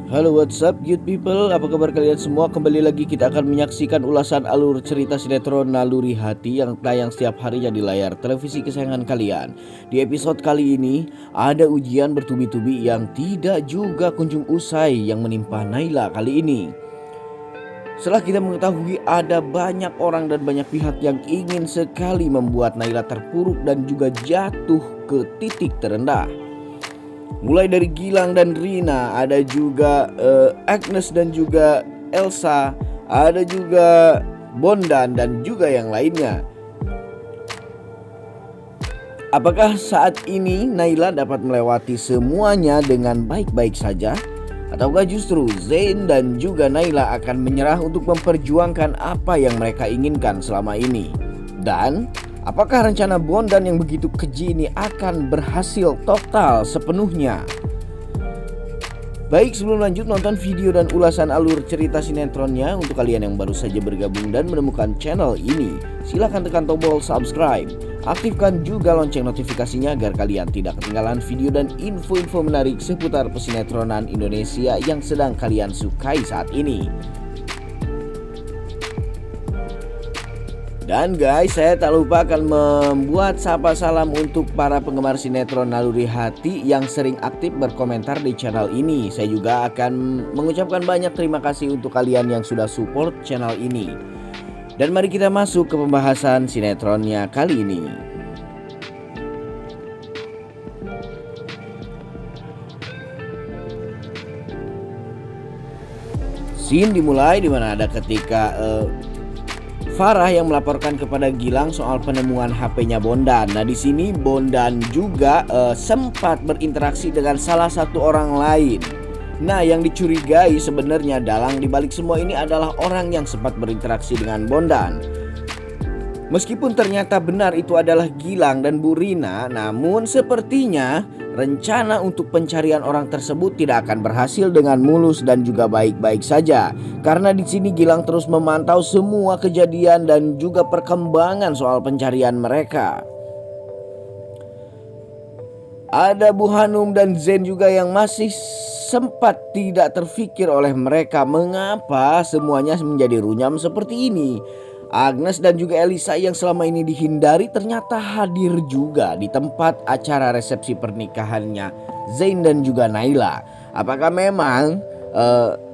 Halo, what's up good people, apa kabar kalian semua? Kembali lagi kita akan menyaksikan ulasan alur cerita sinetron Naluri Hati yang tayang setiap harinya di layar televisi kesayangan kalian. Di episode kali ini ada ujian bertubi-tubi yang tidak juga kunjung usai yang menimpa Naila kali ini. Setelah kita mengetahui ada banyak orang dan banyak pihak yang ingin sekali membuat Naila terpuruk dan juga jatuh ke titik terendah. Mulai dari Gilang dan Rina, ada juga Agnes dan juga Elsa, ada juga Bondan dan juga yang lainnya. Apakah saat ini Naila dapat melewati semuanya dengan baik-baik saja? Ataukah justru Zain dan juga Naila akan menyerah untuk memperjuangkan apa yang mereka inginkan selama ini? Dan apakah rencana Bondan yang begitu keji ini akan berhasil total sepenuhnya? Baik, sebelum lanjut nonton video dan ulasan alur cerita sinetronnya, untuk kalian yang baru saja bergabung dan menemukan channel ini, silahkan tekan tombol subscribe. Aktifkan juga lonceng notifikasinya agar kalian tidak ketinggalan video dan info-info menarik seputar pesinetronan Indonesia yang sedang kalian sukai saat ini. Dan guys, saya tak lupa akan membuat sapa salam untuk para penggemar sinetron Naluri Hati yang sering aktif berkomentar di channel ini. Saya juga akan mengucapkan banyak terima kasih untuk kalian yang sudah support channel ini. Dan mari kita masuk ke pembahasan sinetronnya kali ini. Scene dimulai dimana ada ketika Farah yang melaporkan kepada Gilang soal penemuan HP-nya Bondan. Nah, di sini Bondan juga sempat berinteraksi dengan salah satu orang lain. Nah, yang dicurigai sebenarnya dalang dibalik semua ini adalah orang yang sempat berinteraksi dengan Bondan. Meskipun ternyata benar itu adalah Gilang dan Bu Rina, namun sepertinya rencana untuk pencarian orang tersebut tidak akan berhasil dengan mulus dan juga baik-baik saja. Karena di sini Gilang terus memantau semua kejadian dan juga perkembangan soal pencarian mereka. Ada Bu Hanum dan Zain juga yang masih sempat tidak terfikir oleh mereka mengapa semuanya menjadi runyam seperti ini. Agnes dan juga Elisa yang selama ini dihindari ternyata hadir juga di tempat acara resepsi pernikahannya Zain dan juga Naila. Apakah memang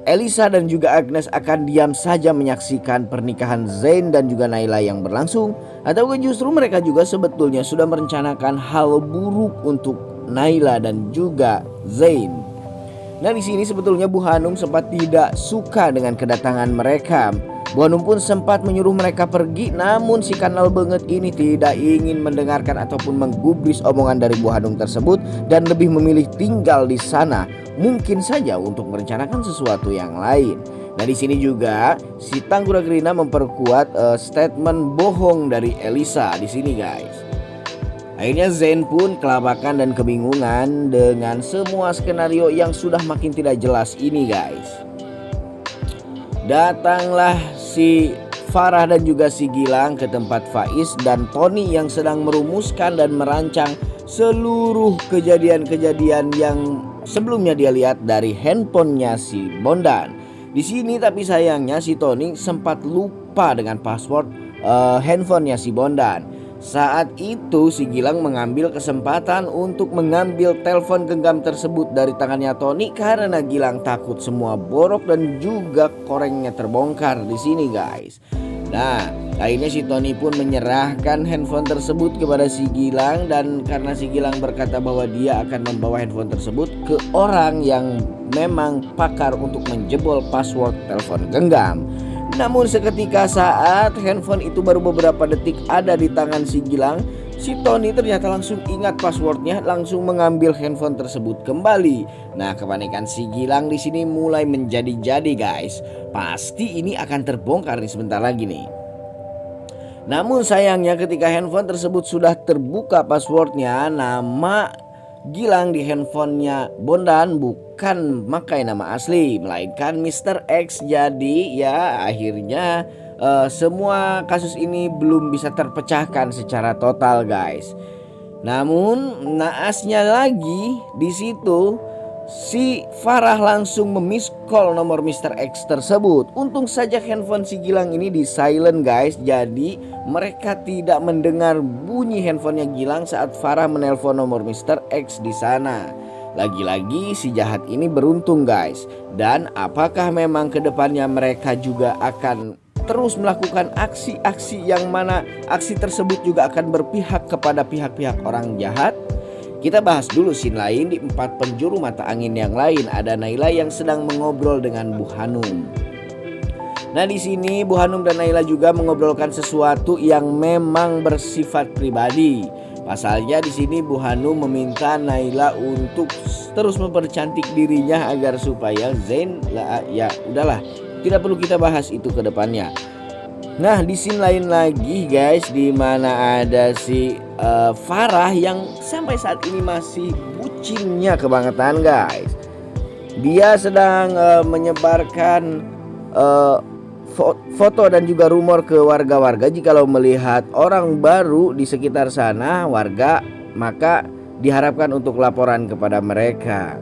Elisa dan juga Agnes akan diam saja menyaksikan pernikahan Zain dan juga Naila yang berlangsung, atau justru mereka juga sebetulnya sudah merencanakan hal buruk untuk Naila dan juga Zain? Nah, di sini sebetulnya Bu Hanum sempat tidak suka dengan kedatangan mereka. Bu Hanum pun sempat menyuruh mereka pergi, namun si kanal banget ini tidak ingin mendengarkan ataupun menggubris omongan dari Bu Hanum tersebut dan lebih memilih tinggal di sana, mungkin saja untuk merencanakan sesuatu yang lain. Nah, di sini juga si Tangguragrina memperkuat statement bohong dari Elisa di sini, guys. Akhirnya Zain pun kelabakan dan kebingungan dengan semua skenario yang sudah makin tidak jelas ini, guys. Datanglah si Farah dan juga si Gilang ke tempat Faiz dan Tony yang sedang merumuskan dan merancang seluruh kejadian-kejadian yang sebelumnya dia lihat dari handphonenya si Bondan. Di sini tapi sayangnya si Tony sempat lupa dengan password handphonenya si Bondan. Saat itu si Gilang mengambil kesempatan untuk mengambil telepon genggam tersebut dari tangannya Tony karena Gilang takut semua borok dan juga korengnya terbongkar di sini, guys. Nah, akhirnya si Tony pun menyerahkan handphone tersebut kepada si Gilang, dan karena si Gilang berkata bahwa dia akan membawa handphone tersebut ke orang yang memang pakar untuk menjebol password telepon genggam. Namun seketika saat handphone itu baru beberapa detik ada di tangan si Gilang, si Tony ternyata langsung ingat passwordnya, langsung mengambil handphone tersebut kembali. Nah, kepanikan si Gilang di sini mulai menjadi-jadi, guys. Pasti ini akan terbongkar nih sebentar lagi nih. Namun sayangnya ketika handphone tersebut sudah terbuka passwordnya, nama Gilang di handphonenya Bondan bukan memakai nama asli, melainkan Mr. X. Jadi ya akhirnya semua kasus ini belum bisa terpecahkan secara total, guys. Namun naasnya lagi di situ Si Farah langsung memiss call nomor Mr. X tersebut. Untung saja handphone si Gilang ini di silent guys. Jadi mereka tidak mendengar bunyi handphonenya Gilang saat Farah menelpon nomor Mr. X di sana. Lagi-lagi si jahat ini beruntung guys. Dan apakah memang kedepannya mereka juga akan terus melakukan aksi-aksi yang mana aksi tersebut juga akan berpihak kepada pihak-pihak orang jahat? Kita bahas dulu scene lain di 4 penjuru mata angin yang lain. Ada Naila yang sedang mengobrol dengan Bu Hanum. Nah di sini Bu Hanum dan Naila juga mengobrolkan sesuatu yang memang bersifat pribadi. Pasalnya di sini Bu Hanum meminta Naila untuk terus mempercantik dirinya agar supaya Zain ya udahlah, tidak perlu kita bahas itu ke depannya. Nah di scene lain lagi guys, di mana ada si Farah yang sampai saat ini masih bucinnya kebangetan guys. Dia sedang menyebarkan foto dan juga rumor ke warga-warga. Jikalau melihat orang baru di sekitar sana warga, maka diharapkan untuk laporan kepada mereka.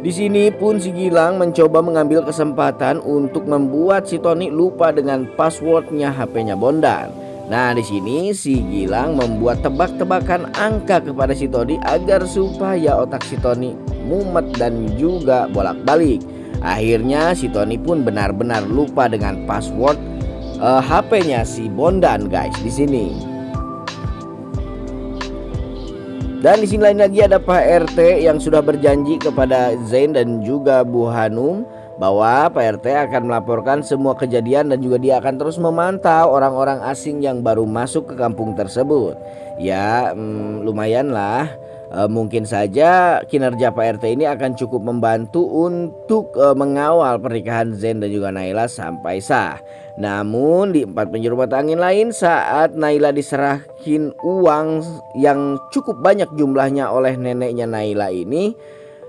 Di sini pun si Gilang mencoba mengambil kesempatan untuk membuat si Tony lupa dengan passwordnya HP-nya Bondan. Nah di sini si Gilang membuat tebak-tebakan angka kepada si Tony agar supaya otak si Tony mumet dan juga bolak-balik. Akhirnya si Tony pun benar-benar lupa dengan password HP-nya si Bondan guys di sini. Dan di sini lain lagi ada Pak RT yang sudah berjanji kepada Zain dan juga Bu Hanum bahwa Pak RT akan melaporkan semua kejadian dan juga dia akan terus memantau orang-orang asing yang baru masuk ke kampung tersebut. Ya lumayan lah, mungkin saja kinerja Pak RT ini akan cukup membantu untuk mengawal pernikahan Zain dan juga Naila sampai sah. Namun di 4 penjuru mata angin lain, saat Naila diserahin uang yang cukup banyak jumlahnya oleh neneknya Naila ini,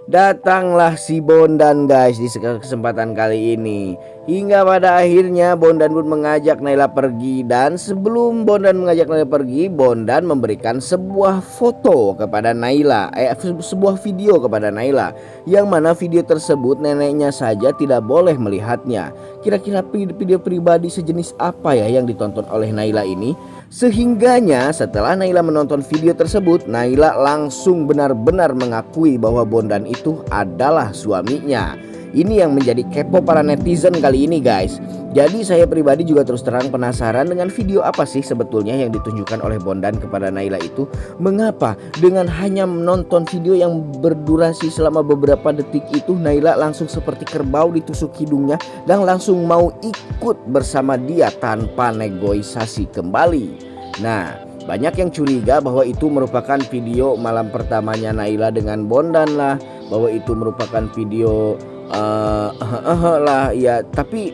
datanglah si Bondan guys di kesempatan kali ini. Hingga pada akhirnya Bondan pun mengajak Naila pergi. Dan sebelum Bondan mengajak Naila pergi, Bondan memberikan sebuah foto kepada Naila, sebuah video kepada Naila, yang mana video tersebut neneknya saja tidak boleh melihatnya. Kira-kira video pribadi sejenis apa ya yang ditonton oleh Naila ini? Sehingganya setelah Naila menonton video tersebut, Naila langsung benar-benar mengakui bahwa Bondan itu adalah suaminya. Ini yang menjadi kepo para netizen kali ini guys. Jadi saya pribadi juga terus terang penasaran dengan video apa sih sebetulnya yang ditunjukkan oleh Bondan kepada Naila itu. Mengapa dengan hanya menonton video yang berdurasi selama beberapa detik itu, Naila langsung seperti kerbau ditusuk hidungnya dan langsung mau ikut bersama dia tanpa negosiasi kembali. Nah banyak yang curiga bahwa itu merupakan video malam pertamanya Naila dengan Bondan lah, bahwa itu merupakan video lah ya, tapi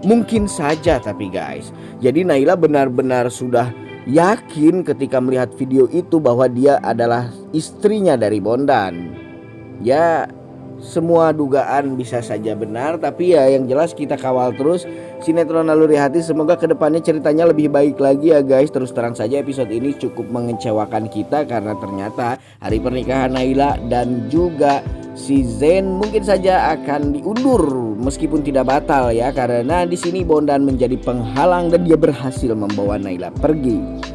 mungkin saja. Tapi guys, jadi Naila benar-benar sudah yakin ketika melihat video itu bahwa dia adalah istrinya dari Bondan. Ya semua dugaan bisa saja benar, tapi ya yang jelas kita kawal terus sinetron Naluri Hati. Semoga kedepannya ceritanya lebih baik lagi ya guys. Terus terang saja episode ini cukup mengecewakan kita karena ternyata hari pernikahan Naila dan juga si Zain mungkin saja akan diundur meskipun tidak batal ya, karena di sini Bondan menjadi penghalang dan dia berhasil membawa Naila pergi.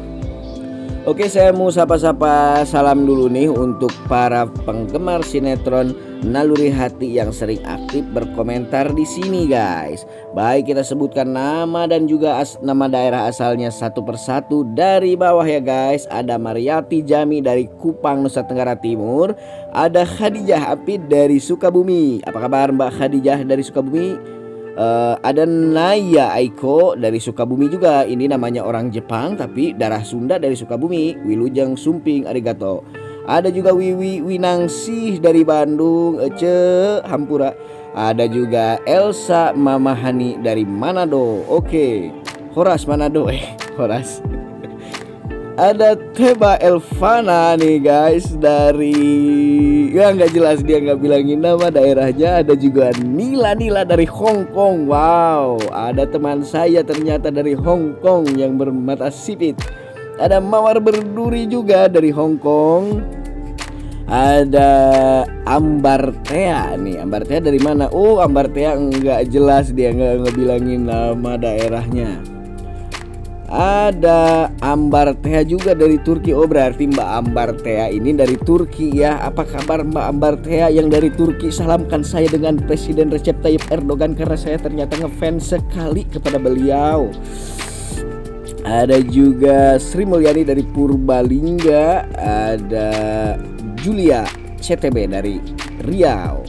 Oke, saya mau sapa-sapa salam dulu nih untuk para penggemar sinetron Naluri Hati yang sering aktif berkomentar di sini guys. Baik kita sebutkan nama dan juga nama daerah asalnya satu persatu dari bawah ya guys. Ada Mariati Jami dari Kupang, Nusa Tenggara Timur. Ada Khadijah Apid dari Sukabumi. Apa kabar Mbak Khadijah dari Sukabumi? Ada Naya Aiko dari Sukabumi juga. Ini namanya orang Jepang tapi darah Sunda dari Sukabumi. Wilujeng Sumping arigato. Ada juga Wiwi Winangsih dari Bandung, Ece Hampura. Ada juga Elsa Mamahani dari Manado. Oke, Horas Manado Horas. Ada Teba Elvana nih guys dari ya nggak jelas, dia nggak bilangin nama daerahnya. Ada juga Nila dari Hong Kong. Wow, ada teman saya ternyata dari Hong Kong yang bermata sipit. Ada Mawar Berduri juga dari Hong Kong. Ada Ambartea nih. Ambartea dari mana? Oh, Ambartea nggak jelas, dia nggak ngebilangin nama daerahnya. Ada Ambartea juga dari Turki. Oh, berarti Mbak Ambartea ini dari Turki ya. Apa kabar Mbak Ambartea yang dari Turki? Salamkan saya dengan Presiden Recep Tayyip Erdogan karena saya ternyata ngefans sekali kepada beliau. Ada juga Sri Mulyani dari Purbalingga. Ada Julia CTB dari Riau.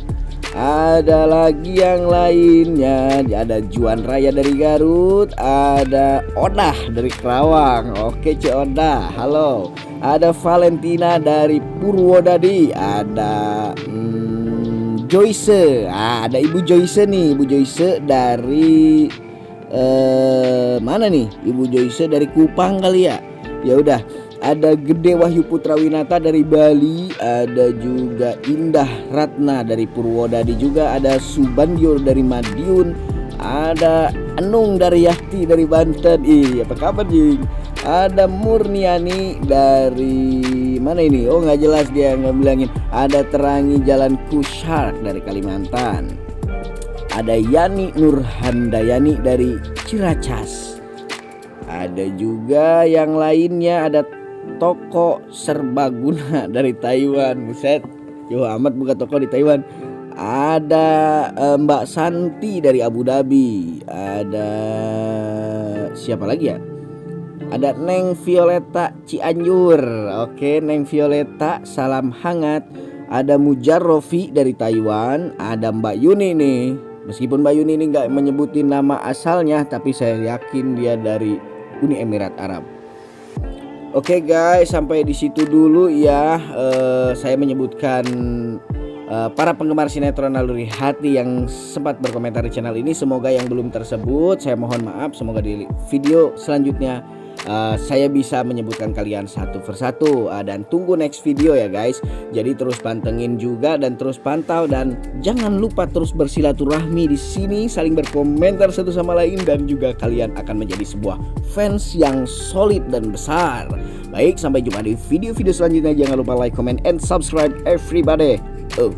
Ada lagi yang lainnya. Ada Juan Raya dari Garut. Ada Odah dari Kerawang. Oke Cik Odah, halo. Ada Valentina dari Purwodadi. Ada Joyce. Ada Ibu Joyce nih. Ibu Joyce dari mana nih? Ibu Joyce dari Kupang kali ya. Ya udah. Ada Gede Wahyu Putra Winata dari Bali. Ada juga Indah Ratna dari Purwodadi juga. Ada Subandio dari Madiun. Ada Enung dari Yahti dari Banten. Apa kabar Jing? Ada Murniani dari mana ini? Oh nggak jelas, dia nggak bilangin. Ada Terangi Jalan Kushark dari Kalimantan. Ada Yani Nurhandayani dari Ciracas. Ada juga yang lainnya. Ada Toko Serbaguna dari Taiwan. Buset, jauh amat buka toko di Taiwan. Ada Mbak Santi dari Abu Dhabi. Ada siapa lagi ya? Ada Neng Violeta Cianjur. Oke, Neng Violeta, salam hangat. Ada Mujarrofi dari Taiwan. Ada Mbak Yuni nih. Meskipun Mbak Yuni ini nggak menyebutin nama asalnya, tapi saya yakin dia dari Uni Emirat Arab. Oke guys, sampai di situ dulu ya. Saya menyebutkan para penggemar sinetron Naluri Hati yang sempat berkomentar di channel ini. Semoga yang belum tersebut, saya mohon maaf. Semoga di video selanjutnya saya bisa menyebutkan kalian satu persatu. Dan tunggu next video ya guys. Jadi terus pantengin juga dan terus pantau, dan jangan lupa terus bersilaturahmi di sini, saling berkomentar satu sama lain, dan juga kalian akan menjadi sebuah fans yang solid dan besar. Baik, sampai jumpa di video-video selanjutnya. Jangan lupa like, comment, and subscribe everybody. Oh.